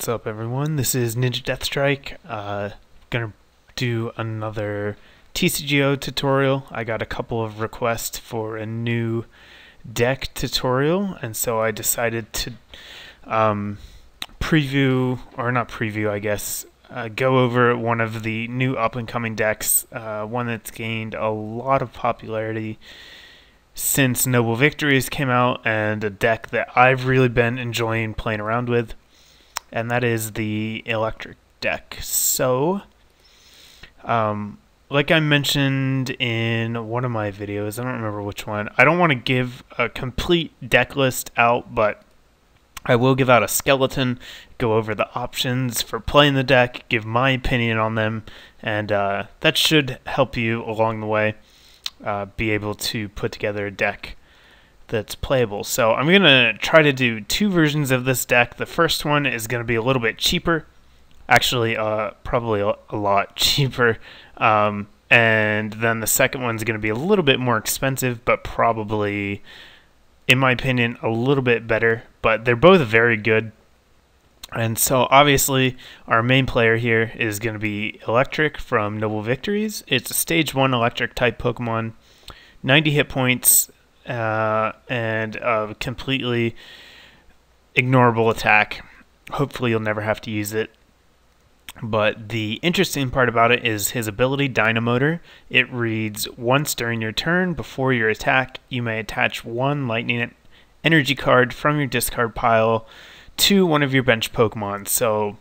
What's up, everyone? This is NinjaDeathStrike. Gonna do another TCGO tutorial. I got a couple of requests for a new deck tutorial, and so I decided to preview, or not preview, I guess, go over one of the new up-and-coming decks, one that's gained a lot of popularity since Noble Victories came out, and a deck that I've really been enjoying playing around with, and that is the Eelektrik deck. So, like I mentioned in one of my videos, I don't remember which one, I don't want to give a complete deck list out, but I will give out a skeleton, go over the options for playing the deck, give my opinion on them, and that should help you along the way be able to put together a deck that's playable. So I'm going to try to do two versions of this deck. The first one is going to be a little bit cheaper, actually probably a lot cheaper, and then the second one's going to be a little bit more expensive, but probably, in my opinion, a little bit better. But they're both very good. And so obviously our main player here is going to be Eelektrik from Noble Victories. It's a stage 1 electric type Pokemon, 90 hit points, and a completely ignorable attack. Hopefully you'll never have to use it. But the interesting part about it is his ability, Dynamotor. It reads, once during your turn before your attack, you may attach one lightning energy card from your discard pile to one of your bench Pokemon. So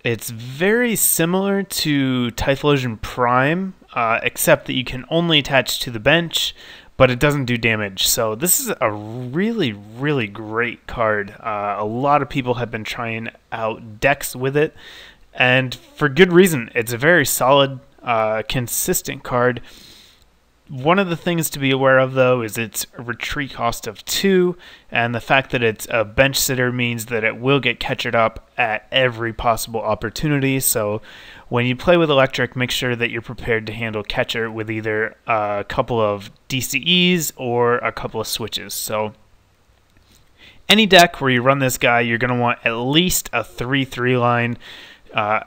it's very similar to Typhlosion Prime, except that you can only attach to the bench, but it doesn't do damage. So this is a really, really great card. A lot of people have been trying out decks with it, and for good reason. It's a very solid, consistent card. One of the things to be aware of, though, is its retreat cost of 2, and the fact that it's a bench sitter means that it will get catchered up at every possible opportunity. So when you play with Eelektrik, make sure that you're prepared to handle catcher with either a couple of DCEs or a couple of switches. So any deck where you run this guy, you're going to want at least a 3/3 line.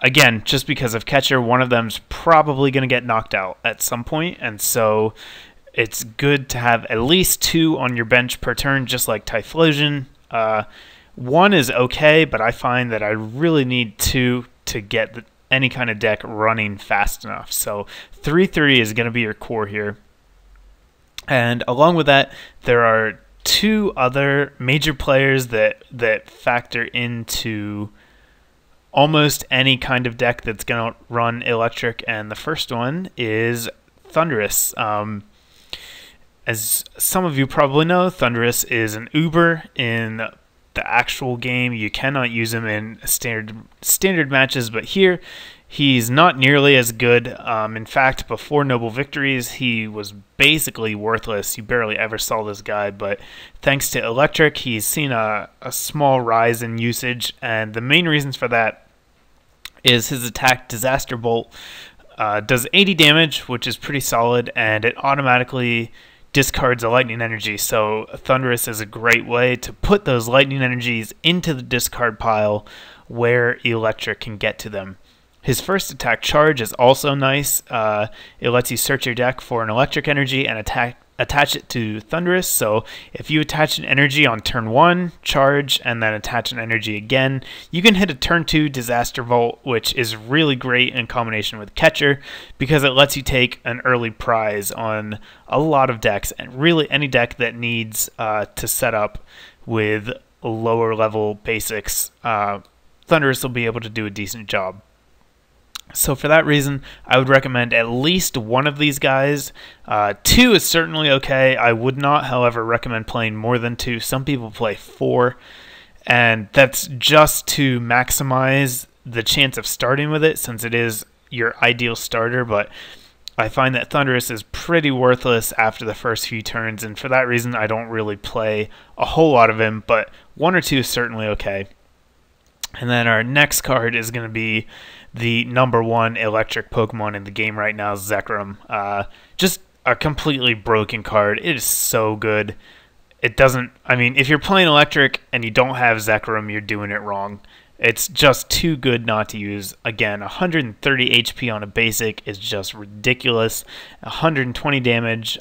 Again, just because of catcher, one of them's probably going to get knocked out at some point, and so it's good to have at least 2 on your bench per turn, just like Typhlosion. 1 is okay, but I find that I really need 2 to get any kind of deck running fast enough. So 3/3 is going to be your core here. And along with that, there are 2 other major players that factor into almost any kind of deck that's going to run Eelektrik, and the first one is Thundurus. As some of you probably know, Thundurus is an Uber in the actual game. You cannot use him in standard matches, but here he's not nearly as good. In fact, before Noble Victories, he was basically worthless. You barely ever saw this guy, but thanks to Eelektrik, he's seen a small rise in usage, and the main reasons for that is his attack, Disaster Bolt, does 80 damage, which is pretty solid, and it automatically discards a lightning energy. So Thundurus is a great way to put those lightning energies into the discard pile where Eelektrik can get to them. His first attack, Charge, is also nice. It lets you search your deck for an electric energy and attach it to Thundurus. So if you attach an energy on turn 1, Charge, and then attach an energy again, you can hit a turn 2 Disaster Volt, which is really great in combination with Catcher because it lets you take an early prize on a lot of decks, and really any deck that needs to set up with lower level basics. Thundurus will be able to do a decent job. So for that reason, I would recommend at least one of these guys. 2 is certainly okay. I would not, however, recommend playing more than 2. Some people play 4, and that's just to maximize the chance of starting with it, since it is your ideal starter. But I find that Thundurus is pretty worthless after the first few turns, and for that reason, I don't really play a whole lot of him, but 1 or 2 is certainly okay. And then our next card is going to be the #1 electric Pokemon in the game right now, Zekrom. Just a completely broken card. It is so good. It doesn't, I mean, if you're playing Eelektrik and you don't have Zekrom, you're doing it wrong. It's just too good not to use. Again, 130 HP on a basic is just ridiculous. 120 damage.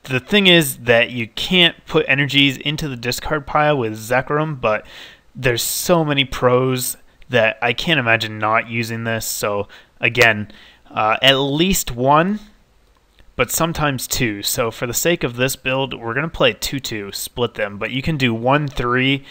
The thing is that you can't put energies into the discard pile with Zekrom, but there's so many pros that I can't imagine not using this. So again, at least one, but sometimes two. So for the sake of this build, we're going to play 2-2, split them. But you can do 1-3,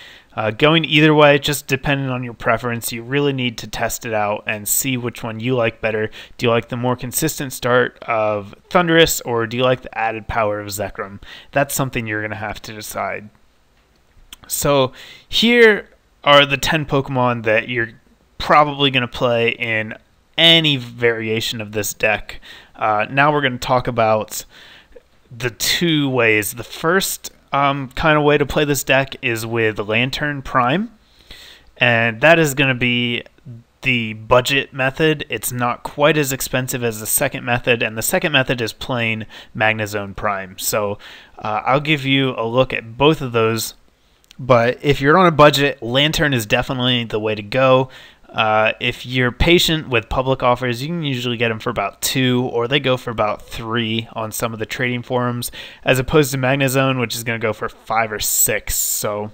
going either way, just depending on your preference. You really need to test it out and see which one you like better. Do you like the more consistent start of Thundurus, or do you like the added power of Zekrom? That's something you're going to have to decide. So here are the 10 Pokemon that you're probably going to play in any variation of this deck. Now we're going to talk about the two ways. The first kind of way to play this deck is with Lantern Prime, and that is going to be the budget method. It's not quite as expensive as the second method, and the second method is plain Magnezone Prime. So I'll give you a look at both of those, but if you're on a budget, Lantern is definitely the way to go. If you're patient with public offers, you can usually get them for about 2, or they go for about 3 on some of the trading forums, as opposed to Magnezone, which is going to go for 5 or 6. So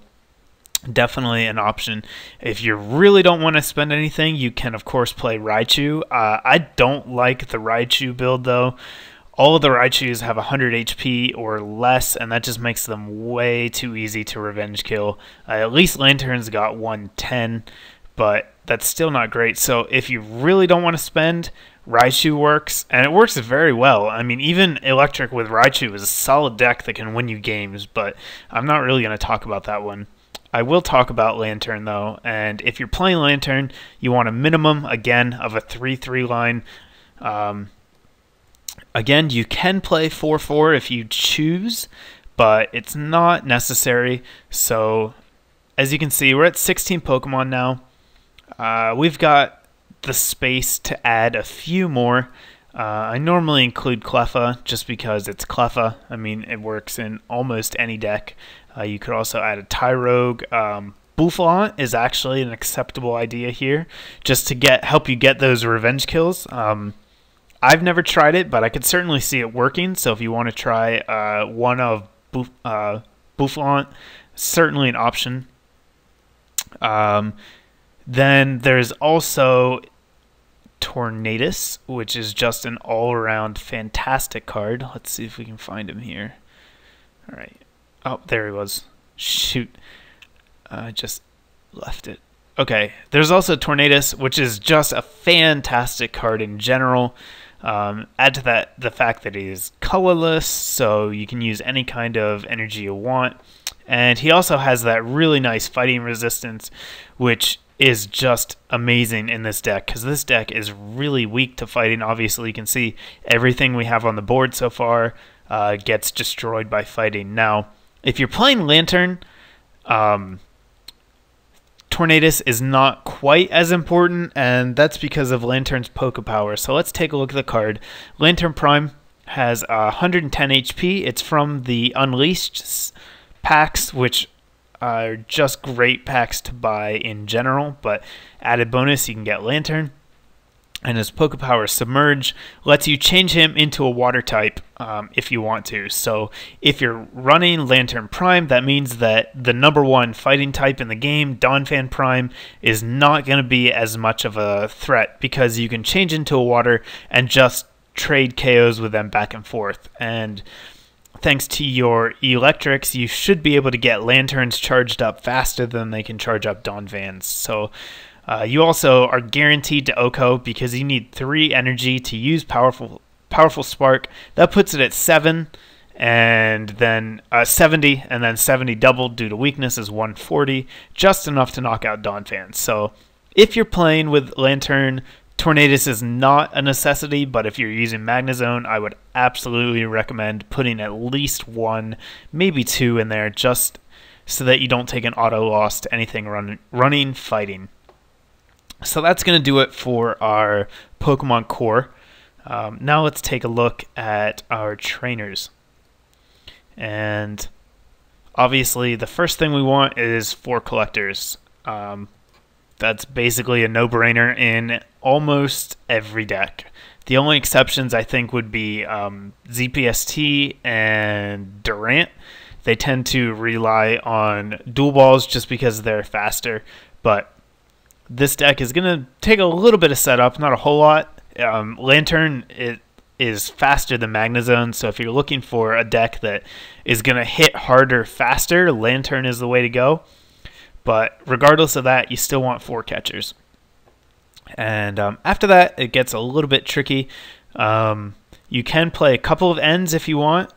definitely an option. If you really don't want to spend anything, you can of course play Raichu. I don't like the Raichu build though. All of the Raichus have 100 HP or less, and that just makes them way too easy to revenge kill. At least Lantern's got 110, but that's still not great. So if you really don't want to spend, Raichu works, and it works very well. I mean, even Eelektrik with Raichu is a solid deck that can win you games, but I'm not really going to talk about that one. I will talk about Lantern though, and if you're playing Lantern, you want a minimum, again, of a 3-3 line. Again, you can play 4-4 if you choose, but it's not necessary. So as you can see, we're at 16 Pokemon now. We've got the space to add a few more. I normally include Cleffa just because it's Cleffa. I mean, it works in almost any deck. You could also add a Tyrogue. Boufflant is actually an acceptable idea here, just to help you get those revenge kills. I've never tried it, but I could certainly see it working. So if you want to try one of Boufflant, certainly an option. Then there's also Tornadus, which is just an all-around fantastic card. Let's see if we can find him here. All right. Oh, there he was. Shoot. I just left it. Okay. There's also Tornadus, which is just a fantastic card in general. Add to that the fact that he is colorless, so you can use any kind of energy you want. And he also has that really nice fighting resistance, which is just amazing in this deck, because this deck is really weak to fighting. Obviously, you can see everything we have on the board so far gets destroyed by fighting. Now, if you're playing Lantern, Tornadus is not quite as important, and that's because of Lantern's Poke Power. So let's take a look at the card. Lantern Prime has 110 HP. It's from the Unleashed packs, which are just great packs to buy in general, but added bonus, you can get Lantern. And his Poke Power Submerge lets you change him into a water type if you want to. So if you're running Lantern Prime, that means that the #1 fighting type in the game, Donphan Prime, is not going to be as much of a threat, because you can change into a water and just trade KOs with them back and forth. And thanks to your Eelektriks, you should be able to get Lanterns charged up faster than they can charge up Donphans. So you also are guaranteed to OHKO, because you need 3 energy to use Powerful Spark. That puts it at 7, and then 70, and then 70 doubled due to weakness is 140, just enough to knock out Donphan. So if you're playing with Lantern, Tornadus is not a necessity, but if you're using Magnezone, I would absolutely recommend putting at least 1, maybe 2 in there, just so that you don't take an auto loss to anything running fighting. So that's going to do it for our Pokemon core. Now let's take a look at our trainers. And obviously the first thing we want is 4 collectors. That's basically a no-brainer in almost every deck. The only exceptions I think would be ZPST and Durant. They tend to rely on dual balls just because they're faster, but this deck is going to take a little bit of setup, not a whole lot. Lantern is faster than Magnezone, so if you're looking for a deck that is going to hit harder faster, Lantern is the way to go. But regardless of that, you still want 4 catchers. And after that, it gets a little bit tricky. You can play a couple of ends if you want,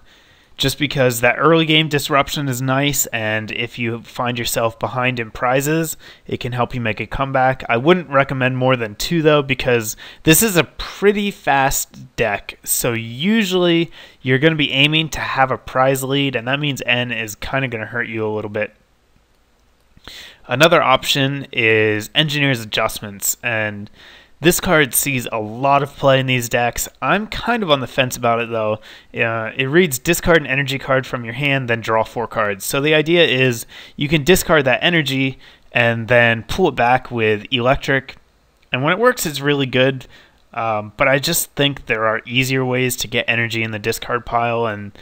just because that early game disruption is nice, and if you find yourself behind in prizes, it can help you make a comeback. I wouldn't recommend more than 2 though, because this is a pretty fast deck, so usually you're going to be aiming to have a prize lead, and that means N is kind of going to hurt you a little bit. Another option is Engineer's Adjustments, and this card sees a lot of play in these decks. I'm kind of on the fence about it though. It reads discard an energy card from your hand, then draw 4 cards. So the idea is you can discard that energy and then pull it back with Eelektrik. And when it works, it's really good. But I just think there are easier ways to get energy in the discard pile, and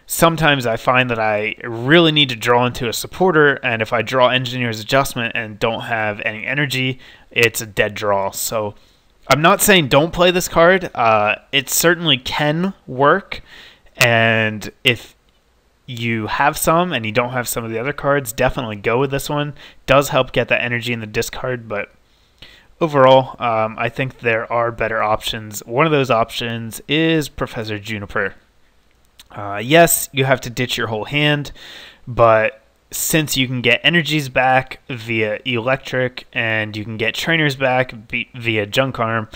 sometimes I find that I really need to draw into a supporter, and if I draw Engineer's Adjustment and don't have any energy, it's a dead draw. So I'm not saying don't play this card. It certainly can work, and if you have some and you don't have some of the other cards, definitely go with this one. It does help get that energy in the discard, but overall, I think there are better options. One of those options is Professor Juniper. Yes, you have to ditch your whole hand, but since you can get energies back via Eelektrik and you can get trainers back via Junk Arm,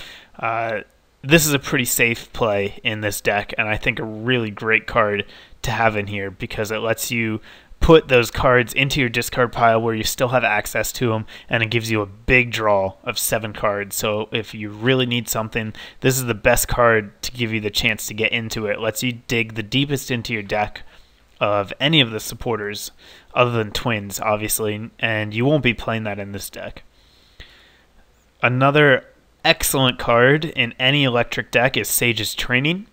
this is a pretty safe play in this deck, and I think a really great card to have in here because it lets you put those cards into your discard pile where you still have access to them, and it gives you a big draw of 7 cards. So if you really need something, this is the best card to give you the chance to get into it. It lets you dig the deepest into your deck of any of the supporters other than Twins, obviously, and you won't be playing that in this deck. Another excellent card in any electric deck is Sage's Training.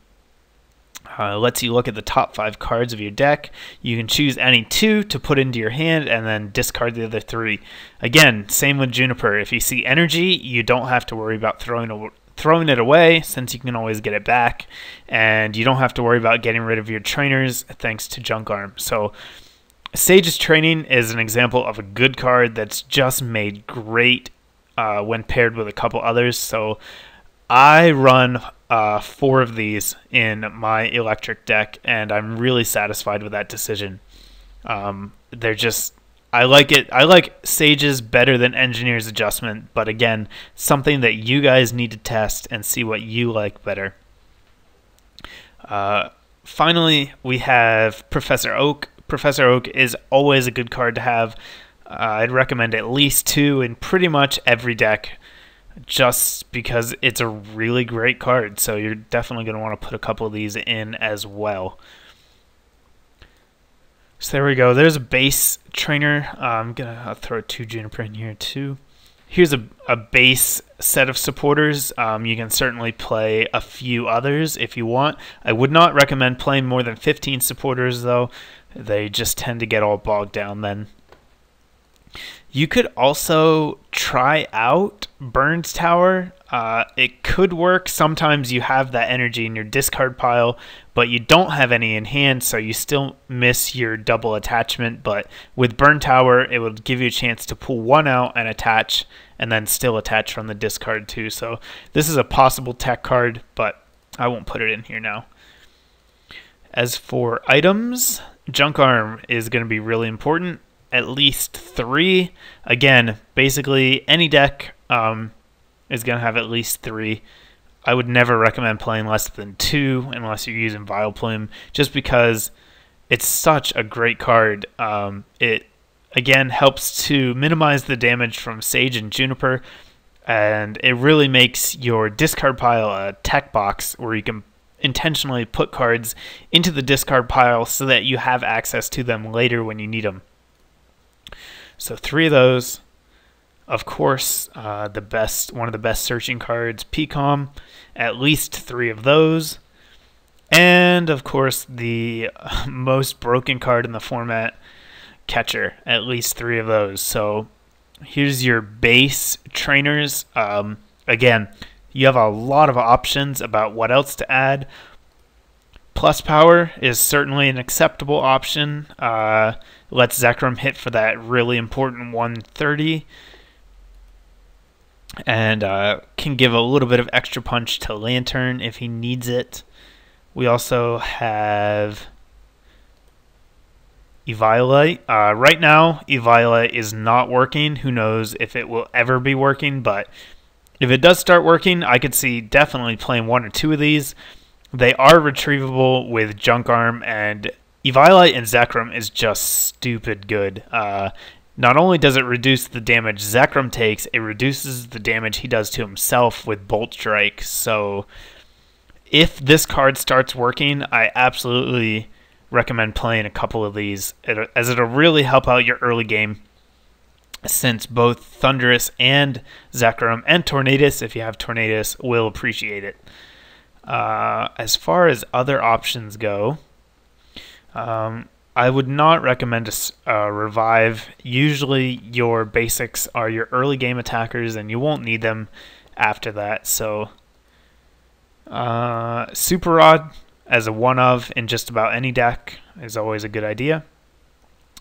Lets you look at the top 5 cards of your deck. You can choose any 2 to put into your hand and then discard the other 3. Again, same with Juniper. If you see energy, you don't have to worry about throwing it away, since you can always get it back, and you don't have to worry about getting rid of your trainers thanks to Junk Arm. So Sage's Training is an example of a good card that's just made great when paired with a couple others. So I run 4 of these in my electric deck, and I'm really satisfied with that decision. They're just, I like it. I like Sage's better than Engineer's Adjustment, but again, something that you guys need to test and see what you like better. Finally, we have Professor Oak. Professor Oak is always a good card to have. I'd recommend at least 2 in pretty much every deck, just because it's a really great card. So you're definitely going to want to put a couple of these in as well. So there we go. There's a base trainer. I'll throw 2 Juniper in here too. Here's a base set of supporters. You can certainly play a few others if you want. I would not recommend playing more than 15 supporters though. They just tend to get all bogged down then. You could also try out Burns Tower. It could work. Sometimes you have that energy in your discard pile, but you don't have any in hand, so you still miss your double attachment. But with Burn Tower, it will give you a chance to pull 1 out and attach, and then still attach from the discard too. So this is a possible tech card, but I won't put it in here now. As for items, Junk Arm is going to be really important. At least 3. Again, basically any deck is going to have at least 3. I would never recommend playing less than 2 unless you're using Vileplume, just because it's such a great card. It, again, helps to minimize the damage from Sage and Juniper, and it really makes your discard pile a tech box where you can intentionally put cards into the discard pile so that you have access to them later when you need them. So 3 of those. Of course, one of the best searching cards, PCOM, at least 3 of those. And of course, the most broken card in the format, Catcher, at least 3 of those. So here's your base trainers. Again, you have a lot of options about what else to add. Plus Power is certainly an acceptable option. Lets Zekrom hit for that really important 130. And can give a little bit of extra punch to Lantern if he needs it. We also have Eelektrik. Right now, Eelektrik is not working. Who knows if it will ever be working, but if it does start working, I could see definitely playing 1 or 2 of these. They are retrievable with Junk Arm, and Eelektrik and Zekrom is just stupid good. Not only does it reduce the damage Zekrom takes, it reduces the damage he does to himself with Bolt Strike. So if this card starts working, I absolutely recommend playing a couple of these, as it'll really help out your early game, since both Thunderous and Zekrom and Tornadus, if you have Tornadus, will appreciate it. As far as other options go, I would not recommend a revive. Usually your basics are your early game attackers and you won't need them after that. So Super Rod as a one-of in just about any deck is always a good idea.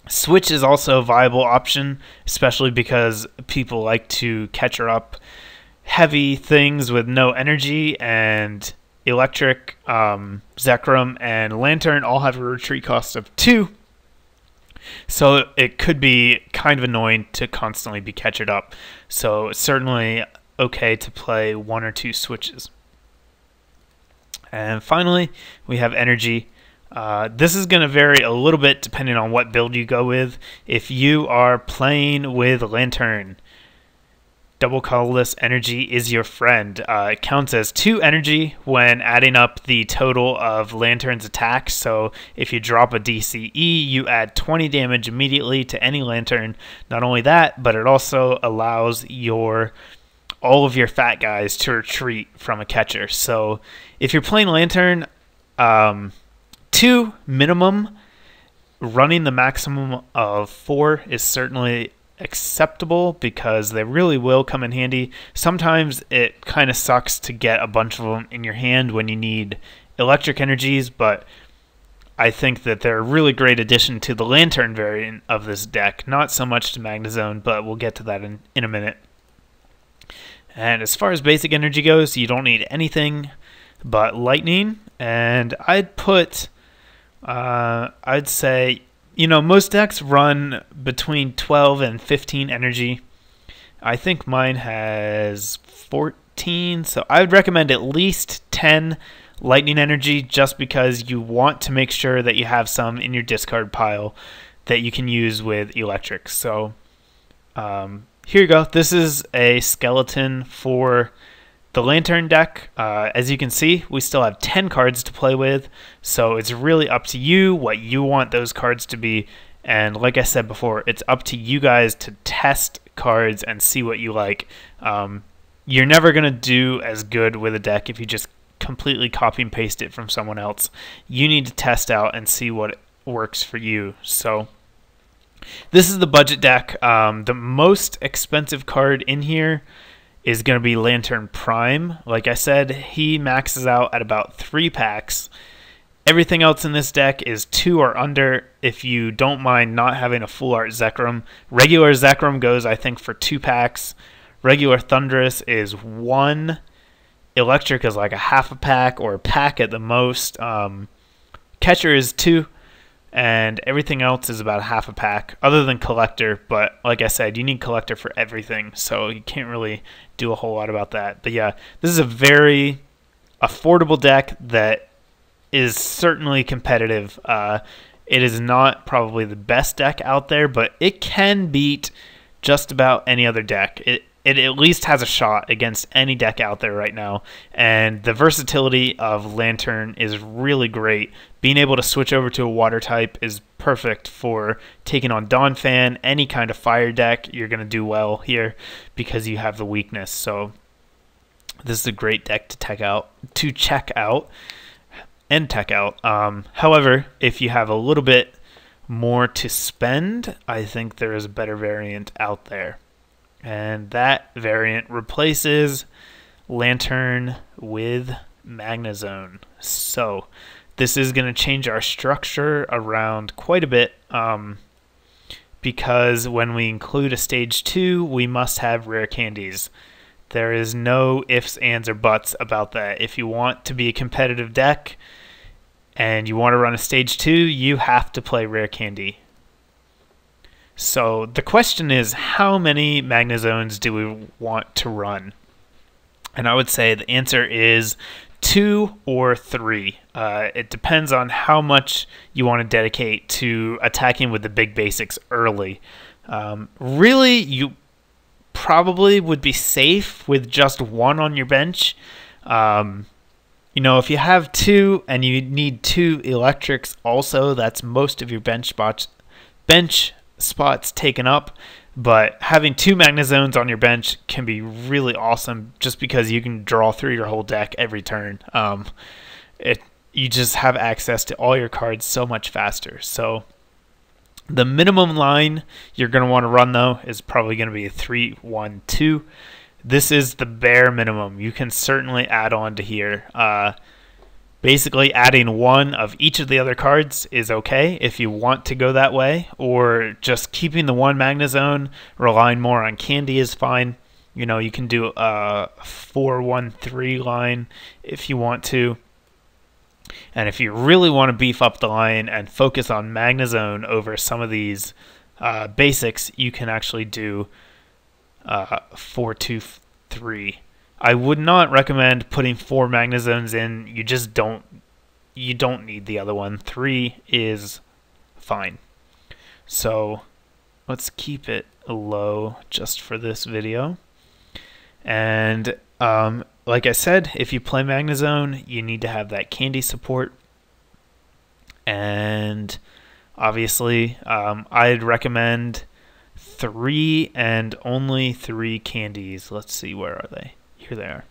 Switch is also a viable option, especially because people like to catcher up heavy things with no energy, and Eelektrik, Zekrom, and Lantern all have a retreat cost of 2. So it could be kind of annoying to constantly be catchered up. So it's certainly okay to play 1 or 2 switches. And finally, we have energy. This is going to vary a little bit depending on what build you go with. If you are playing with Lantern, Double Colorless Energy is your friend. It counts as 2 energy when adding up the total of Lantern's attacks. So if you drop a DCE, you add 20 damage immediately to any Lantern. Not only that, but it also allows all of your fat guys to retreat from a catcher. So if you're playing Lantern, 2 minimum, running the maximum of 4 is certainly acceptable because they really will come in handy. Sometimes it kind of sucks to get a bunch of them in your hand when you need electric energies, but I think that they're a really great addition to the Lantern variant of this deck. Not so much to Magnezone, but we'll get to that in a minute. And as far as basic energy goes, you don't need anything but Lightning, and I'd say, most decks run between 12 and 15 energy. I think mine has 14, so I would recommend at least 10 lightning energy, just because you want to make sure that you have some in your discard pile that you can use with Eelektrik. So here you go. This is a skeleton for the Lantern deck. As you can see, we still have 10 cards to play with, so it's really up to you what you want those cards to be. And like I said before, it's up to you guys to test cards and see what you like. You're never going to do as good with a deck if you just completely copy and paste it from someone else. You need to test out and see what works for you. So this is the budget deck. The most expensive card in here is going to be Lantern Prime. Like I said, he maxes out at about 3 packs. Everything else in this deck is 2 or under if you don't mind not having a full art Zekrom. Regular Zekrom goes, I think, for 2 packs. Regular Thunderous is 1. Eelektrik is like a half a pack or a pack at the most. Catcher is 2. And everything else is about a half a pack, other than Collector. But like I said, you need Collector for everything, so you can't really do a whole lot about that. But yeah, this is a very affordable deck that is certainly competitive. It is not probably the best deck out there, but it can beat just about any other deck. it at least has a shot against any deck out there right now. And the versatility of Lantern is really great. Being able to switch over to a water type is perfect for taking on Dawnfan. Any kind of fire deck, you're going to do well here because you have the weakness. So this is a great deck to check out. However, if you have a little bit more to spend, I think there is a better variant out there. And that variant replaces Lantern with Magnezone. So this is going to change our structure around quite a bit, because when we include a stage 2, we must have rare candies. There is no ifs, ands, or buts about that. If you want to be a competitive deck and you want to run a stage 2, you have to play rare candy. So the question is, how many Magnezones do we want to run? And I would say the answer is 2 or 3. It depends on how much you want to dedicate to attacking with the big basics early. Really, you probably would be safe with just 1 on your bench. You know, if you have 2 and you need 2 Eelektriks also, that's most of your bench spots taken up. But having 2 Magnezones on your bench can be really awesome just because you can draw through your whole deck every turn. You just have access to all your cards so much faster. So the minimum line you're going to want to run, though, is probably going to be a 3-1-2. This is the bare minimum. You can certainly add on to here. Basically, adding 1 of each of the other cards is okay if you want to go that way, or just keeping the 1 Magnezone, relying more on candy is fine. You know, you can do a 4-1-3 line if you want to. And if you really want to beef up the line and focus on Magnezone over some of these basics, you can actually do 4-2-3. I would not recommend putting 4 Magnezones in. You don't need the other one. 3 is fine. So let's keep it low just for this video. And like I said, if you play Magnezone, you need to have that candy support. And obviously, I'd recommend 3 and only 3 candies. Let's see, where are they? Here they are.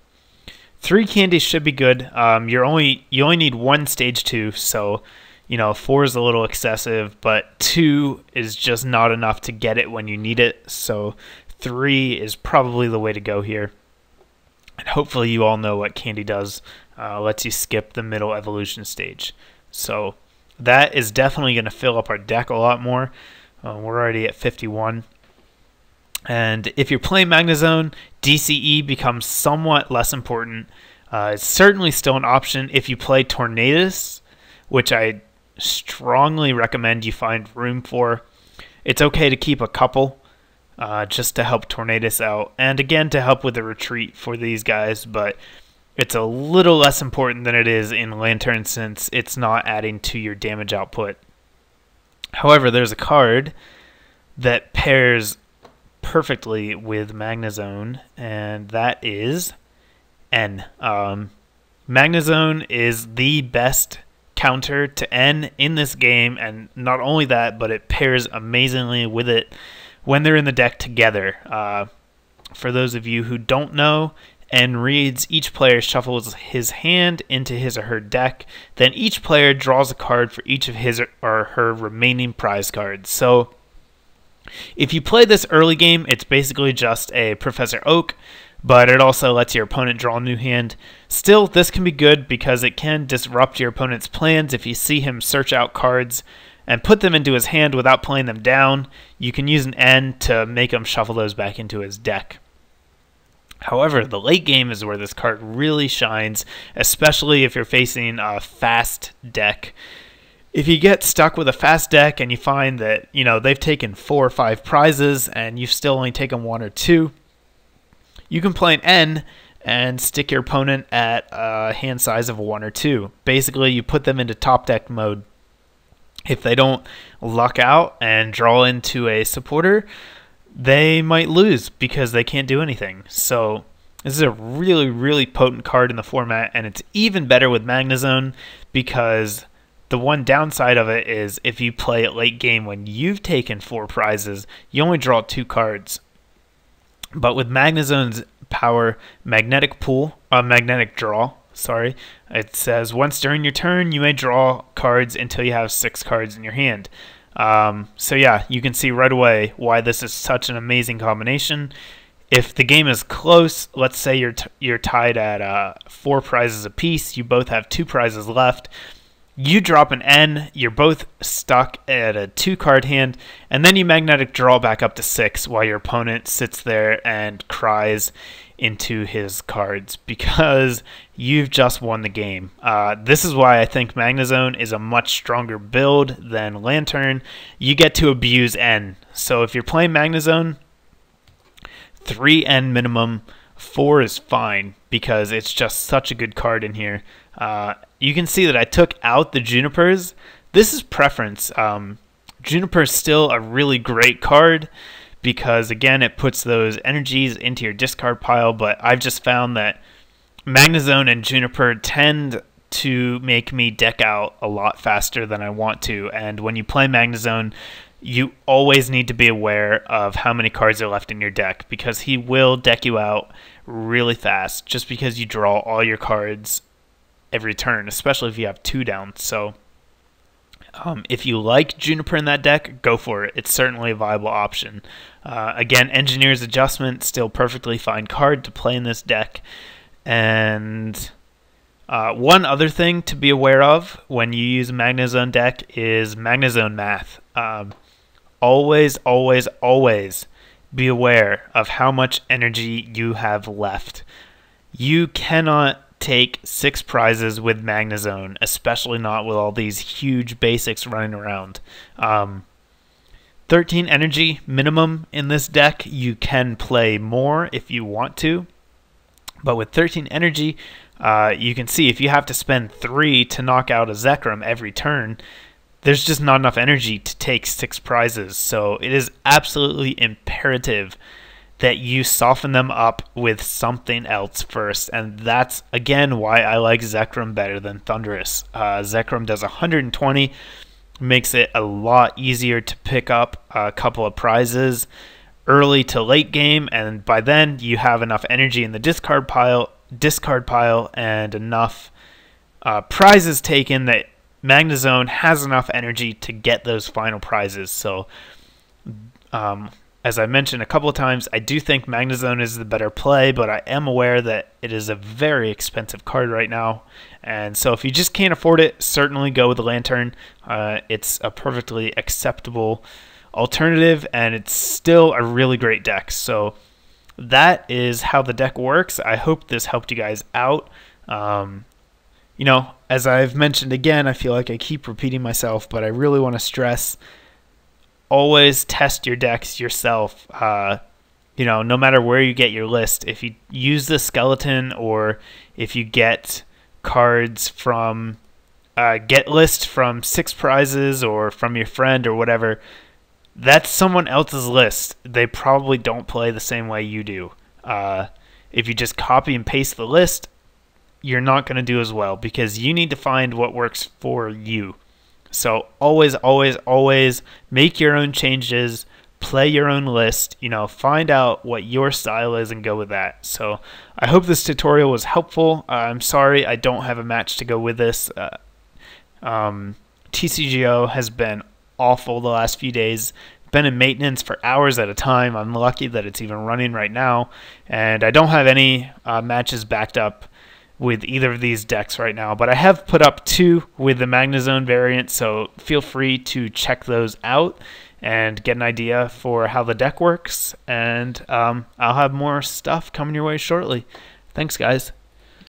3 candies should be good. You only need 1 stage 2, so you know 4 is a little excessive, but 2 is just not enough to get it when you need it. So 3 is probably the way to go here. And hopefully you all know what candy does. Lets you skip the middle evolution stage. So that is definitely going to fill up our deck a lot more. We're already at 51. And if you're playing Magnezone, DCE becomes somewhat less important. It's certainly still an option if you play Tornadus, which I strongly recommend you find room for. It's okay to keep a couple just to help Tornadus out, and again to help with the retreat for these guys, but it's a little less important than it is in Lantern since it's not adding to your damage output. However, there's a card that pairs perfectly with Magnezone, and that is N. Magnezone is the best counter to N in this game, and not only that, but it pairs amazingly with it when they're in the deck together. For those of you who don't know, N reads each player shuffles his hand into his or her deck, then each player draws a card for each of his or her remaining prize cards. So if you play this early game, it's basically just a Professor Oak, but it also lets your opponent draw a new hand. Still, this can be good because it can disrupt your opponent's plans. If you see him search out cards and put them into his hand without playing them down, you can use an N to make him shuffle those back into his deck. However, the late game is where this card really shines, especially if you're facing a fast deck. If you get stuck with a fast deck and you find that, you know, they've taken 4 or 5 prizes and you've still only taken 1 or 2, you can play an N and stick your opponent at a hand size of 1 or 2. Basically, you put them into top deck mode. If they don't luck out and draw into a supporter, they might lose because they can't do anything. So this is a really, really potent card in the format, and it's even better with Magnezone because the one downside of it is if you play it late game when you've taken 4 prizes, you only draw 2 cards. But with Magnezone's power, magnetic draw, it says once during your turn you may draw cards until you have 6 cards in your hand. So yeah, you can see right away why this is such an amazing combination. If the game is close, let's say you're tied at 4 prizes apiece, you both have 2 prizes left. You drop an N, you're both stuck at a 2-card hand, and then you magnetic draw back up to 6 while your opponent sits there and cries into his cards because you've just won the game. This is why I think Magnezone is a much stronger build than Lantern. You get to abuse N. So if you're playing Magnezone, 3 N minimum, 4 is fine because it's just such a good card in here. You can see that I took out the Junipers. This is preference. Juniper's still a really great card because, again, it puts those energies into your discard pile, but I've just found that Magnezone and Juniper tend to make me deck out a lot faster than I want to, and when you play Magnezone, you always need to be aware of how many cards are left in your deck because he will deck you out really fast just because you draw all your cards every turn, especially if you have 2 down. So if you like Juniper in that deck, go for it. It's certainly a viable option. Again, Engineer's Adjustment, still perfectly fine card to play in this deck. And one other thing to be aware of when you use a Magnezone deck is Magnezone math. Always, always, always be aware of how much energy you have left. You cannot take 6 prizes with Magnezone, especially not with all these huge basics running around. 13 energy minimum in this deck. You can play more if you want to, but with 13 energy, you can see if you have to spend 3 to knock out a Zekrom every turn, there's just not enough energy to take 6 prizes. So it is absolutely imperative that you soften them up with something else first, and that's again why I like Zekrom better than Thundurus. Zekrom does 120, makes it a lot easier to pick up a couple of prizes early to late game, and by then you have enough energy in the discard pile and enough prizes taken that Magnezone has enough energy to get those final prizes. So as I mentioned a couple of times, I do think Magnezone is the better play, but I am aware that it is a very expensive card right now. And so if you just can't afford it, certainly go with the Lantern. It's a perfectly acceptable alternative, and it's still a really great deck. So that is how the deck works. I hope this helped you guys out. You know, as I've mentioned again, I feel like I keep repeating myself, but I really want to stress, always test your decks yourself. You know, no matter where you get your list, if you use the skeleton or if you get cards from get list from 6 prizes or from your friend or whatever, that's someone else's list. They probably don't play the same way you do. If you just copy and paste the list, you're not going to do as well because you need to find what works for you. So always, always, always make your own changes, play your own list, you know, find out what your style is and go with that. So I hope this tutorial was helpful. I'm sorry I don't have a match to go with this. TCGO has been awful the last few days. Been in maintenance for hours at a time. I'm lucky that it's even running right now, and I don't have any matches backed up with either of these decks right now, but I have put up 2 with the Magnezone variant, so feel free to check those out and get an idea for how the deck works, and I'll have more stuff coming your way shortly. Thanks, guys.